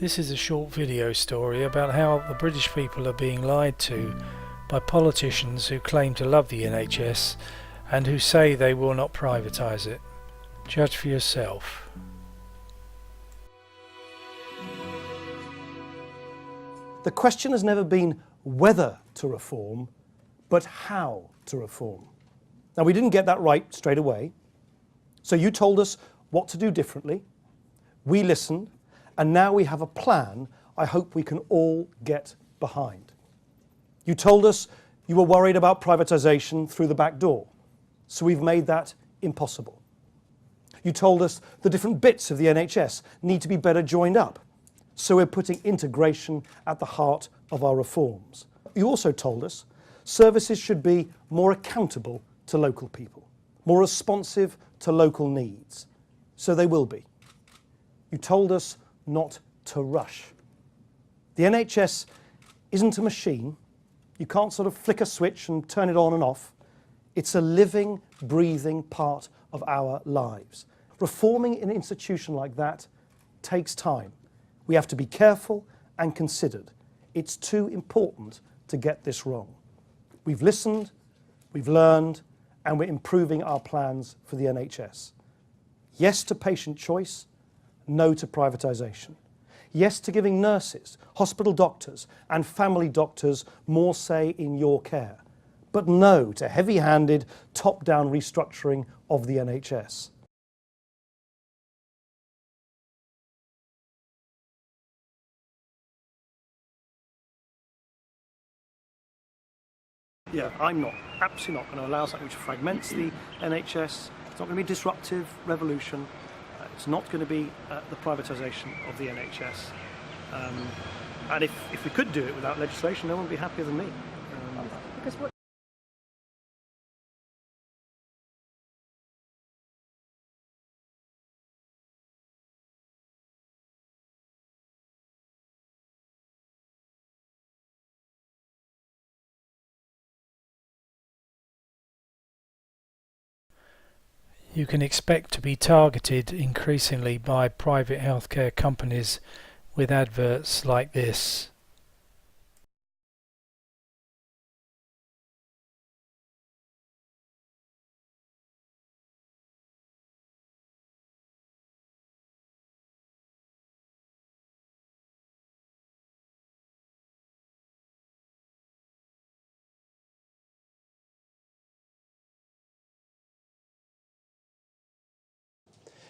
This is a short video story about how the British people are being lied to by politicians who claim to love the NHS and who say they will not privatise it. Judge for yourself. The question has never been whether to reform, but how to reform. Now, we didn't get that right straight away, so you told us what to do differently. We listened, and now we have a plan I hope we can all get behind. You told us you were worried about privatisation through the back door, so we've made that impossible. You told us the different bits of the NHS need to be better joined up, so we're putting integration at the heart of our reforms. You also told us services should be more accountable to local people, more responsive to local needs, so they will be. You told us not to rush. The NHS isn't a machine. You can't sort of flick a switch and turn it on and off. It's a living, breathing part of our lives. Reforming an institution like that takes time. We have to be careful and considered. It's too important to get this wrong. We've listened, we've learned, and we're improving our plans for the NHS. Yes to patient choice, no to privatisation. Yes to giving nurses, hospital doctors and family doctors more say in your care. But no to heavy-handed, top-down restructuring of the NHS. Yeah, I'm absolutely not going to allow something which fragments the NHS. It's not going to be a disruptive revolution. It's not going to be the privatisation of the NHS. And if we could do it without legislation, no one would be happier than me. Because what You can expect to be targeted increasingly by private healthcare companies with adverts like this.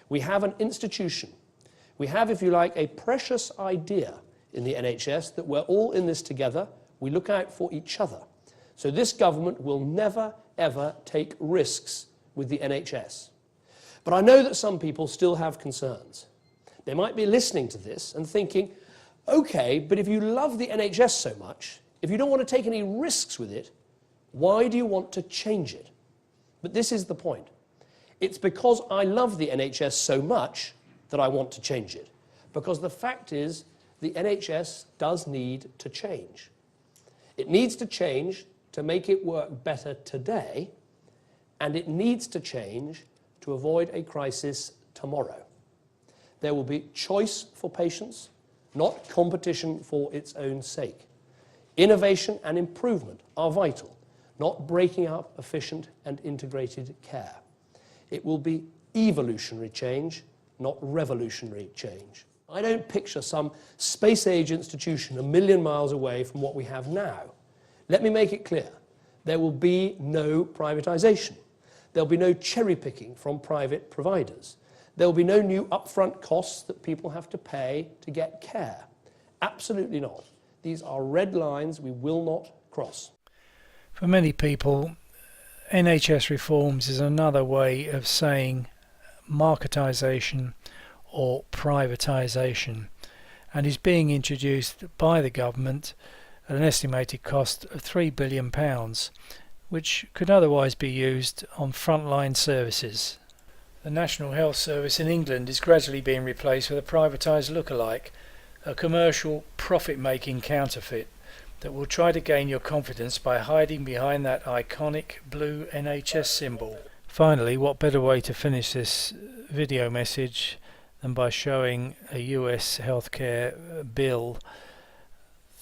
We have an institution. We have, if you like, a precious idea in the NHS that we're all in this together. We look out for each other. So this government will never, ever take risks with the NHS. But I know that some people still have concerns. They might be listening to this and thinking, okay, but if you love the NHS so much, if you don't want to take any risks with it, why do you want to change it? But this is the point. It's because I love the NHS so much that I want to change it. Because the fact is, the NHS does need to change. It needs to change to make it work better today, and it needs to change to avoid a crisis tomorrow. There will be choice for patients, not competition for its own sake. Innovation and improvement are vital, not breaking up efficient and integrated care. It will be evolutionary change, not revolutionary change. I don't picture some space-age institution a million miles away from what we have now. Let me make it clear. There will be no privatisation. There'll be no cherry-picking from private providers. There will be no new upfront costs that people have to pay to get care. Absolutely not. These are red lines we will not cross. For many people, NHS reforms is another way of saying marketisation or privatisation, and is being introduced by the government at an estimated cost of £3 billion, which could otherwise be used on frontline services. The National Health Service in England is gradually being replaced with a privatised lookalike, a commercial profit-making counterfeit that will try to gain your confidence by hiding behind that iconic blue NHS symbol. Finally, what better way to finish this video message than by showing a US healthcare bill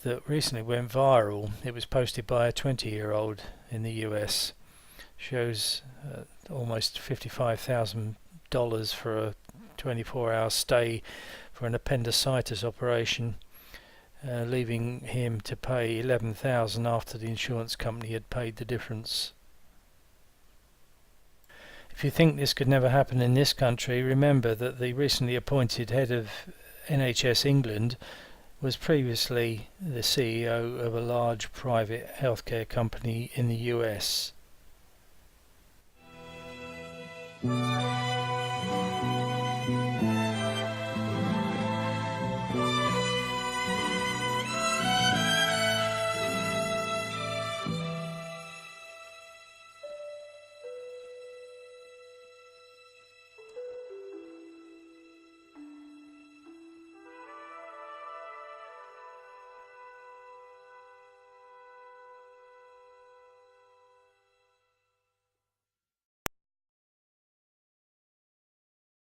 that recently went viral. It was posted by a 20-year-old in the US. Shows almost $55,000 for a 24-hour stay for an appendicitis operation, leaving him to pay $11,000 after the insurance company had paid the difference. If you think this could never happen in this country, remember that the recently appointed head of NHS England was previously the CEO of a large private healthcare company in the US.